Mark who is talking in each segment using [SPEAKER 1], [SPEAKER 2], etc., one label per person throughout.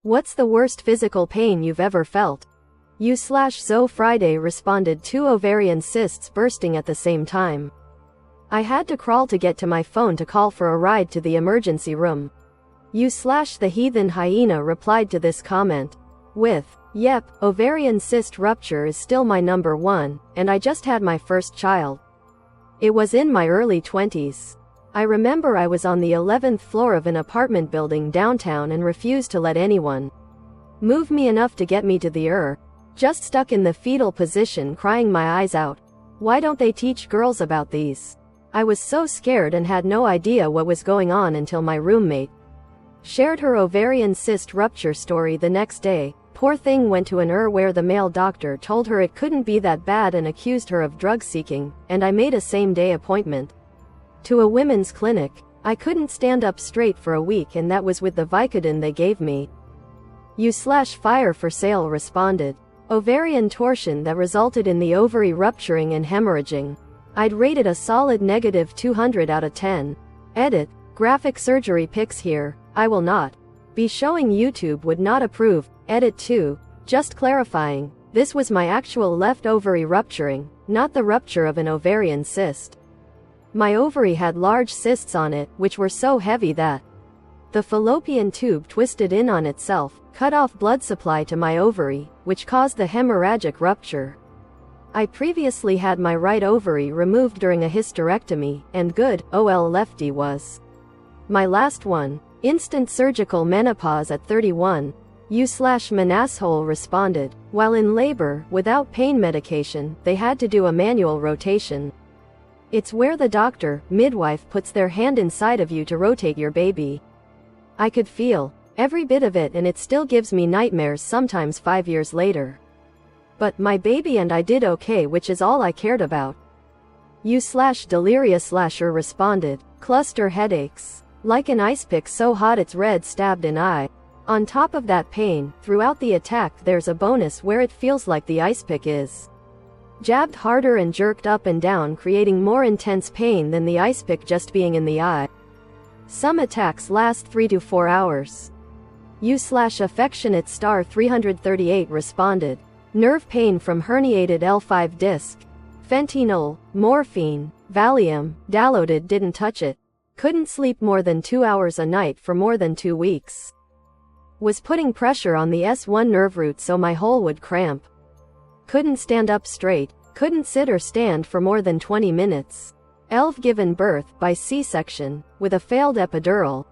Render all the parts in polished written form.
[SPEAKER 1] What's the worst physical pain you've ever felt? U/Zoe Friday responded, 2 ovarian cysts bursting at the same time. I had to crawl to get to my phone to call for a ride to the emergency room. U/the heathen hyena replied to this comment with, "Yep, ovarian cyst rupture is still my number one, and I just had my first child. It was in my early 20s. I remember I was on the 11th floor of an apartment building downtown and refused to let anyone move me enough to get me to the just stuck in the fetal position crying my eyes out. Why don't they teach girls about these? I was so scared and had no idea what was going on until my roommate shared her ovarian cyst rupture story the next day. Poor thing went to an where the male doctor told her it couldn't be that bad and accused her of drug seeking, and I made a same-day appointment to a women's clinic. I couldn't stand up straight for a week, and that was with the Vicodin they gave me. U/Fire for Sale responded, ovarian torsion that resulted in the ovary rupturing and hemorrhaging. I'd rate it a solid negative 200 out of 10. Edit, graphic surgery pics here. I will not be showing. YouTube would not approve. Edit 2, just clarifying, this was my actual left ovary rupturing, not the rupture of an ovarian cyst. My ovary had large cysts on it, which were so heavy that the fallopian tube twisted in on itself, cut off blood supply to my ovary, which caused the hemorrhagic rupture. I previously had my right ovary removed during a hysterectomy, and good, ol lefty was my last one. Instant surgical menopause at 31. U/Manasshole responded, while in labor, without pain medication, they had to do a manual rotation. It's where the doctor, midwife puts their hand inside of you to rotate your baby. I could feel every bit of it, and it still gives me nightmares sometimes 5 years later. But my baby and I did okay, which is all I cared about. U/Delirious/er responded, cluster headaches. Like an ice pick so hot it's red, stabbed an eye. On top of that pain, throughout the attack there's a bonus where it feels like the ice pick is jabbed harder and jerked up and down, creating more intense pain than the ice pick just being in the eye. Some attacks last 3 to 4 hours. U/Affectionate Star 338 responded, nerve pain from herniated L5 disc. Fentanyl, morphine, Valium, Dilaudid, didn't touch it. Couldn't sleep more than 2 hours a night for more than 2 weeks. Was putting pressure on the S1 nerve root so my hole would cramp. Couldn't stand up straight. Couldn't sit or stand for more than 20 minutes. ELV given birth by C-section, with a failed epidural.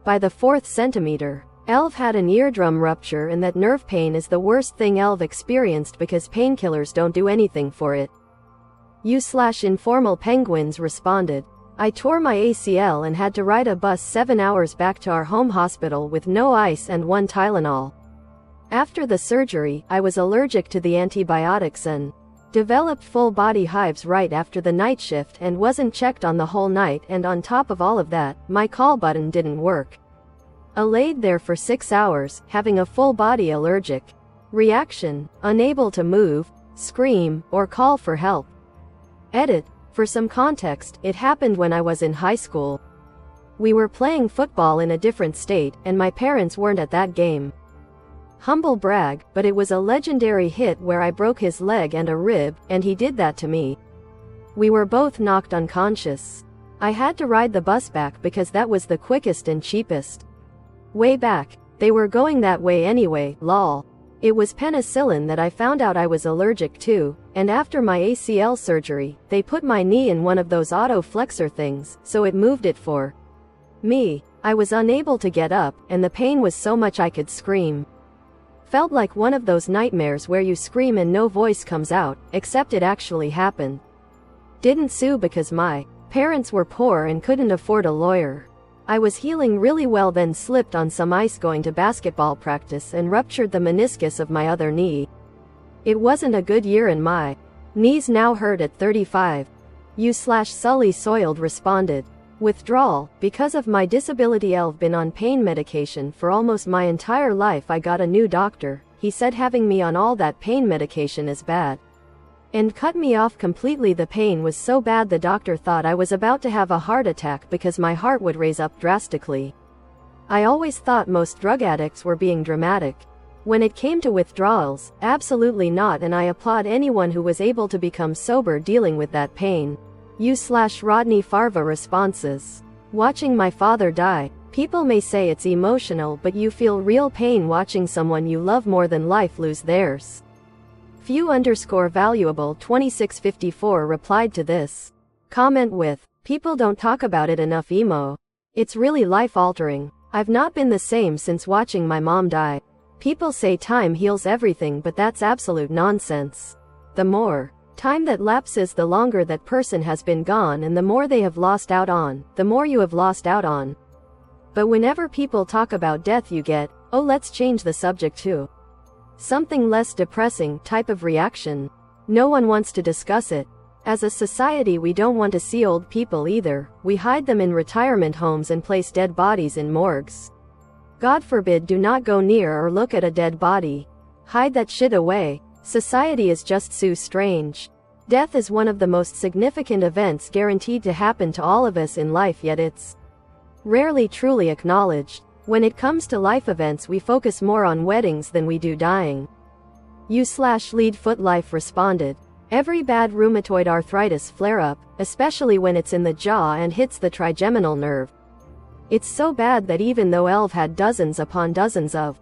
[SPEAKER 1] By the 4th centimeter, ELV had an eardrum rupture, and that nerve pain is the worst thing ELV experienced because painkillers don't do anything for it. U/Informal Penguins responded, I tore my ACL and had to ride a bus 7 hours back to our home hospital with no ice and 1 Tylenol. After the surgery, I was allergic to the antibiotics and developed full body hives right after the night shift and wasn't checked on the whole night, and on top of all of that, my call button didn't work. I laid there for 6 hours, having a full body allergic reaction, unable to move, scream, or call for help. Edit. For some context, it happened when I was in high school. We were playing football in a different state, and my parents weren't at that game. Humble brag, but it was a legendary hit where I broke his leg and a rib, and he did that to me. We were both knocked unconscious. I had to ride the bus back because that was the quickest and cheapest way back. They were going that way anyway, lol. It was penicillin that I found out I was allergic to, and after my ACL surgery, they put my knee in one of those auto flexor things, so it moved it for me. I was unable to get up, and the pain was so much I could scream. Felt like one of those nightmares where you scream and no voice comes out, except it actually happened. Didn't sue because my parents were poor and couldn't afford a lawyer. I was healing really well, then slipped on some ice going to basketball practice and ruptured the meniscus of my other knee. It wasn't a good year, and my knees now hurt at 35. U/Sully Soiled responded, withdrawal, because of my disability. I've been on pain medication for almost my entire life. I got a new doctor. He said having me on all that pain medication is bad and cut me off completely. The pain was so bad the doctor thought I was about to have a heart attack because my heart would raise up drastically. I always thought most drug addicts were being dramatic. When it came to withdrawals, absolutely not, and I applaud anyone who was able to become sober dealing with that pain. Rodney Farva responses. Watching my father die. People may say it's emotional, but you feel real pain watching someone you love more than life lose theirs. Few_valuable 2654 replied to this comment with, people don't talk about it enough emo. It's really life-altering. I've not been the same since watching my mom die. People say time heals everything, but that's absolute nonsense. The more time that lapses, the longer that person has been gone, and the more they have lost out on, the more you have lost out on. But whenever people talk about death, you get, oh, let's change the subject to something less depressing type of reaction. No one wants to discuss it. As a society, we don't want to see old people either. We hide them in retirement homes and place dead bodies in morgues. God forbid, do not go near or look at a dead body. Hide that shit away. Society is just so strange. Death is one of the most significant events guaranteed to happen to all of us in life, yet it's rarely truly acknowledged. When it comes to life events, we focus more on weddings than we do dying. Leadfootlife responded. Every bad rheumatoid arthritis flare-up, especially when it's in the jaw and hits the trigeminal nerve. It's so bad that even though Elv had dozens upon dozens of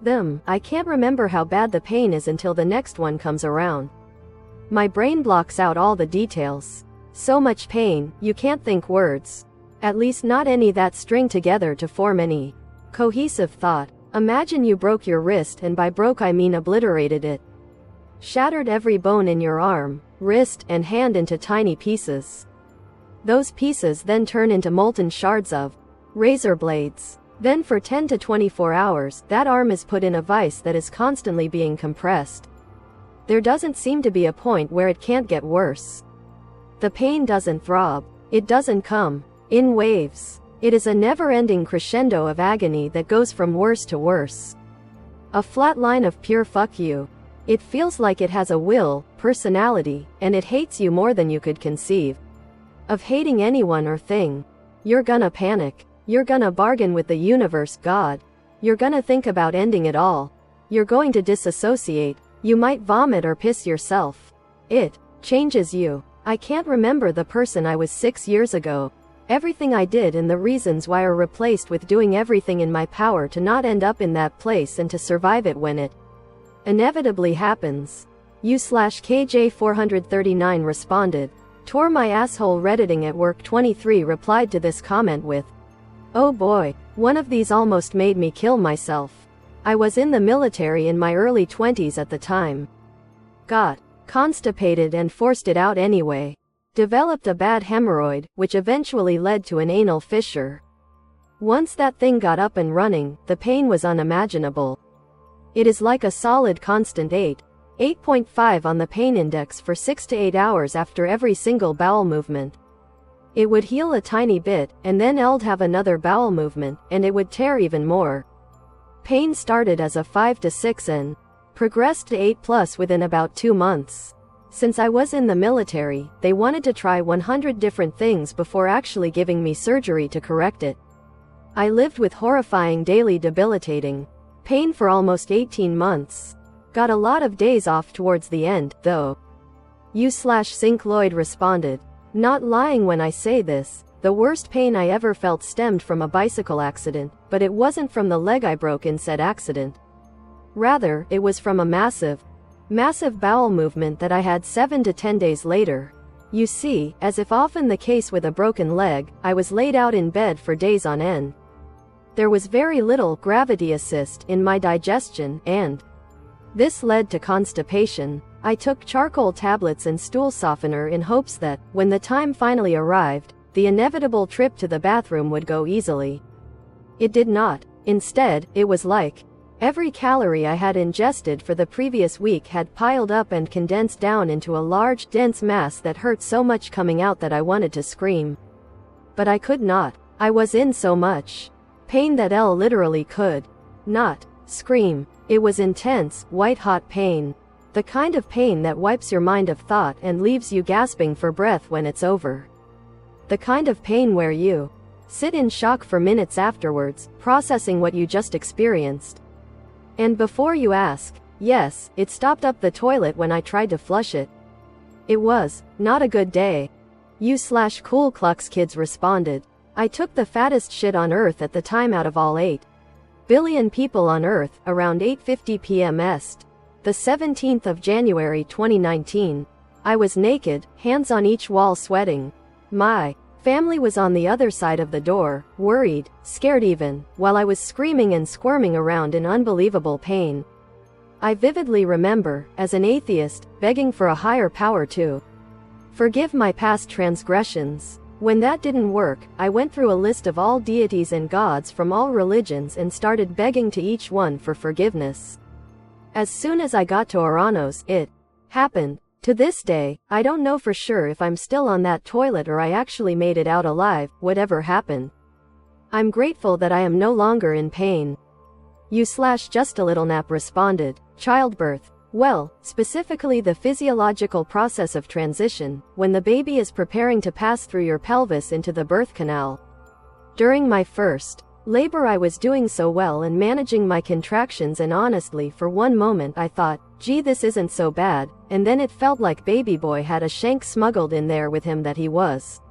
[SPEAKER 1] them, I can't remember how bad the pain is until the next one comes around. My brain blocks out all the details. So much pain, you can't think words. At least not any that string together to form any cohesive thought. Imagine you broke your wrist, and by broke I mean obliterated it. Shattered every bone in your arm, wrist, and hand into tiny pieces. Those pieces then turn into molten shards of razor blades. Then for 10 to 24 hours, that arm is put in a vise that is constantly being compressed. There doesn't seem to be a point where it can't get worse. The pain doesn't throb. It doesn't come in waves. It is a never-ending crescendo of agony that goes from worse to worse. A flat line of pure fuck you. It feels like it has a will, personality, and it hates you more than you could conceive of hating anyone or thing. You're gonna panic. You're gonna bargain with the universe, God. You're gonna think about ending it all. You're going to disassociate. You might vomit or piss yourself. It changes you. I can't remember the person I was 6 years ago. Everything I did and the reasons why are replaced with doing everything in my power to not end up in that place and to survive it when it inevitably happens. KJ439 responded. Tore my asshole redditing at work 23 replied to this comment with, oh boy, one of these almost made me kill myself. I was in the military in my early 20s at the time. Got constipated and forced it out anyway. Developed a bad hemorrhoid, which eventually led to an anal fissure. Once that thing got up and running, the pain was unimaginable. It is like a solid constant 8.5 on the pain index for 6 to 8 hours after every single bowel movement. It would heal a tiny bit, and then I'd have another bowel movement, and it would tear even more. Pain started as a 5 to 6 and progressed to 8+ within about 2 months. Since I was in the military, they wanted to try 100 different things before actually giving me surgery to correct it. I lived with horrifying daily debilitating pain for almost 18 months. Got a lot of days off towards the end, though. Sync Lloyd responded. Not lying when I say this, the worst pain I ever felt stemmed from a bicycle accident, but it wasn't from the leg I broke in said accident. Rather, it was from a massive bowel movement that I had 7 to 10 days later. You see, as if often the case with a broken leg, I was laid out in bed for days on end. There was very little gravity assist in my digestion, and this led to constipation. I took charcoal tablets and stool softener in hopes that, when the time finally arrived, the inevitable trip to the bathroom would go easily. It did not. Instead, it was like every calorie I had ingested for the previous week had piled up and condensed down into a large, dense mass that hurt so much coming out that I wanted to scream. But I could not. I was in so much pain that I literally could not scream. It was intense, white-hot pain. The kind of pain that wipes your mind of thought and leaves you gasping for breath when it's over. The kind of pain where you Sit in shock for minutes afterwards, processing what you just experienced. And before you ask, yes, it stopped up the toilet when I tried to flush it. It was not a good day. You/cool clucks kids responded. I took the fattest shit on earth at the time out of all 8 billion people on earth, around 8:50 p.m. Est. The 17th of January 2019. I was naked, hands on each wall sweating. My family was on the other side of the door, worried, scared even, while I was screaming and squirming around in unbelievable pain. I vividly remember, as an atheist, begging for a higher power to forgive my past transgressions. When that didn't work, I went through a list of all deities and gods from all religions and started begging to each one for forgiveness. As soon as I got to Oranos, it happened. To this day, I don't know for sure if I'm still on that toilet or I actually made it out alive, whatever happened. I'm grateful that I am no longer in pain. You/just a little nap responded. Childbirth. Well, specifically the physiological process of transition, when the baby is preparing to pass through your pelvis into the birth canal. During my first labor I was doing so well and managing my contractions, and honestly for one moment I thought, gee, this isn't so bad, and then it felt like baby boy had a shank smuggled in there with him that he was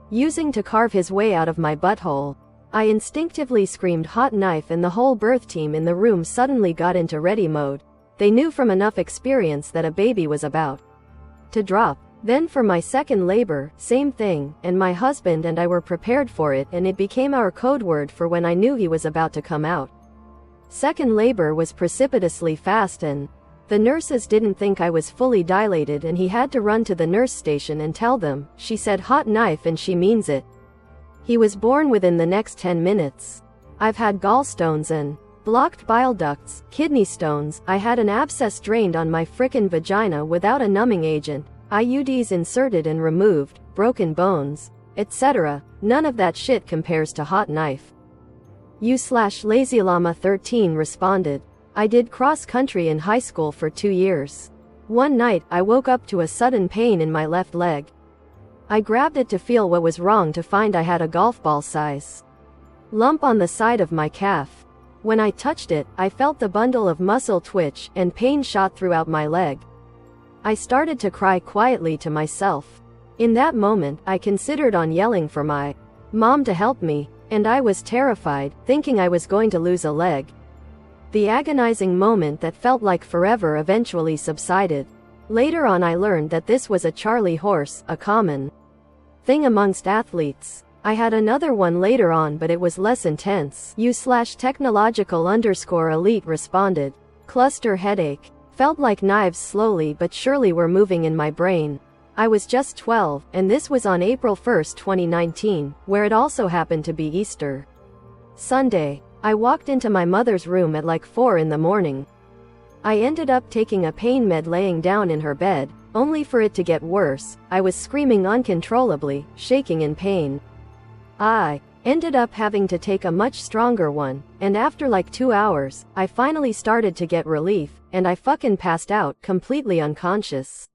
[SPEAKER 1] using to carve his way out of my butthole. I instinctively screamed hot knife, and the whole birth team in the room suddenly got into ready mode. They knew from enough experience that a baby was about to drop. Then for my second labor, same thing, and my husband and I were prepared for it, and it became our code word for when I knew he was about to come out. Second labor was precipitously fast, and the nurses didn't think I was fully dilated, and he had to run to the nurse station and tell them, she said hot knife and she means it. He was born within the next 10 minutes. I've had gallstones and blocked bile ducts, kidney stones, I had an abscess drained on my frickin' vagina without a numbing agent, IUDs inserted and removed, broken bones, etc. None of that shit compares to hot knife. You/LazyLllama13 responded. I did cross country in high school for 2 years. One night, I woke up to a sudden pain in my left leg. I grabbed it to feel what was wrong, to find I had a golf ball size lump on the side of my calf. When I touched it, I felt the bundle of muscle twitch, and pain shot throughout my leg. I started to cry quietly to myself. In that moment, I considered on yelling for my mom to help me, and I was terrified, thinking I was going to lose a leg. The agonizing moment that felt like forever eventually subsided. Later on I learned that this was a Charlie horse, a common thing amongst athletes. I had another one later on, but it was less intense. You/technological_elite responded. Cluster headache. Felt like knives slowly but surely were moving in my brain. I was just 12, and this was on April 1, 2019, where it also happened to be Easter Sunday. I walked into my mother's room at like 4 in the morning. I ended up taking a pain med laying down in her bed, only for it to get worse. I was screaming uncontrollably, shaking in pain. I ended up having to take a much stronger one, and after like 2 hours, I finally started to get relief, and I fucking passed out, completely unconscious.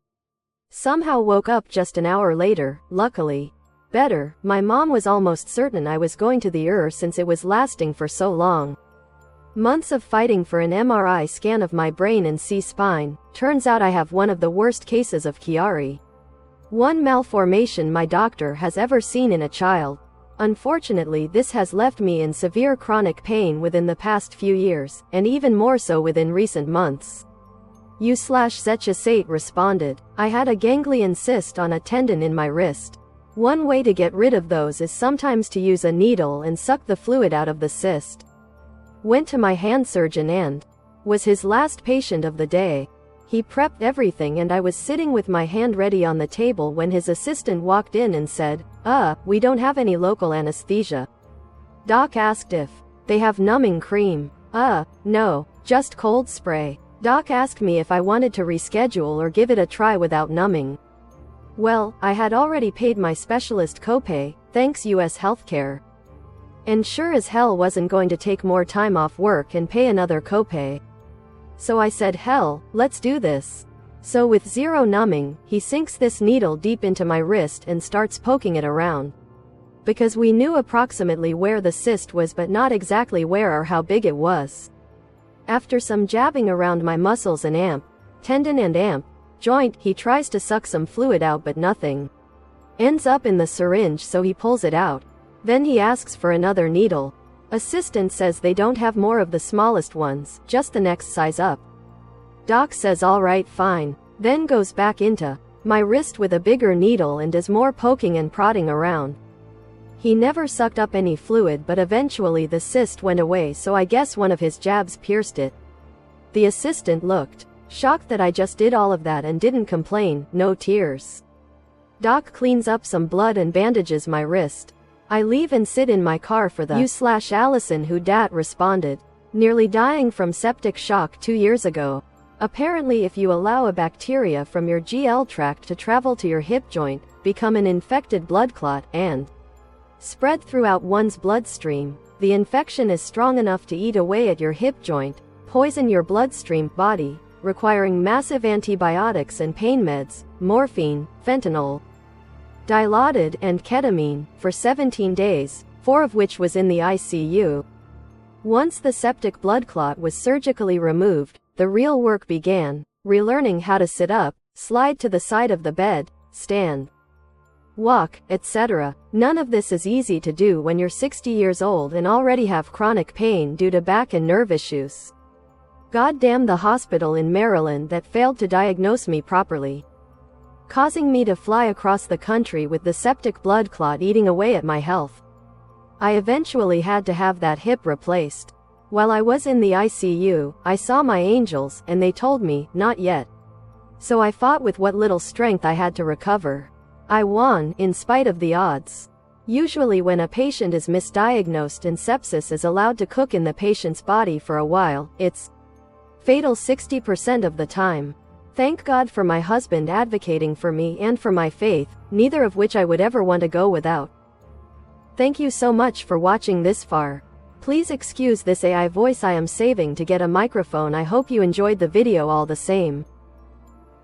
[SPEAKER 1] Somehow woke up just an hour later, luckily. Better. My mom was almost certain I was going to the ER since it was lasting for so long. Months of fighting for an MRI scan of my brain and C-spine. Turns out I have one of the worst cases of Chiari. One malformation my doctor has ever seen in a child. Unfortunately, this has left me in severe chronic pain within the past few years, and even more so within recent months. You/Zetchasate responded. I had a ganglion cyst on a tendon in my wrist. One way to get rid of those is sometimes to use a needle and suck the fluid out of the cyst. Went to my hand surgeon and was his last patient of the day. He prepped everything and I was sitting with my hand ready on the table when his assistant walked in and said, we don't have any local anesthesia. Doc asked if they have numbing cream. No, just cold spray. Doc asked me if I wanted to reschedule or give it a try without numbing. Well, I had already paid my specialist copay, thanks US healthcare. And sure as hell wasn't going to take more time off work and pay another copay. So I said, hell, let's do this. So with zero numbing, he sinks this needle deep into my wrist and starts poking it around. because we knew approximately where the cyst was but not exactly where or how big it was. After some jabbing around my muscles and tendon and joint, he tries to suck some fluid out but nothing ends up in the syringe, so he pulls it out. Then he asks for another needle. Assistant says they don't have more of the smallest ones, just the next size up. Doc says alright, fine, then goes back into my wrist with a bigger needle and does more poking and prodding around. He never sucked up any fluid, but eventually the cyst went away, so I guess one of his jabs pierced it. The assistant looked shocked that I just did all of that and didn't complain, no tears. Doc cleans up some blood and bandages my wrist. I leave and sit in my car for the Allison, who dat responded, nearly dying from septic shock 2 years ago. Apparently if you allow a bacteria from your GL tract to travel to your hip joint, become an infected blood clot, and spread throughout one's bloodstream, the infection is strong enough to eat away at your hip joint, poison your bloodstream body, requiring massive antibiotics and pain meds, morphine, fentanyl, Dilaudid, and ketamine, for 17 days, 4 of which was in the ICU. Once the septic blood clot was surgically removed, the real work began, relearning how to sit up, slide to the side of the bed, stand, walk, etc. None of this is easy to do when you're 60 years old and already have chronic pain due to back and nerve issues. God damn the hospital in Maryland that failed to diagnose me properly, causing me to fly across the country with the septic blood clot eating away at my health. I eventually had to have that hip replaced. While I was in the ICU, I saw my angels, and they told me, not yet. So I fought with what little strength I had to recover. I won, in spite of the odds. Usually when a patient is misdiagnosed and sepsis is allowed to cook in the patient's body for a while, it's fatal 60% of the time. Thank God for my husband advocating for me and for my faith, neither of which I would ever want to go without. Thank you so much for watching this far. Please excuse this AI voice I am saving to get a microphone. I hope you enjoyed the video all the same.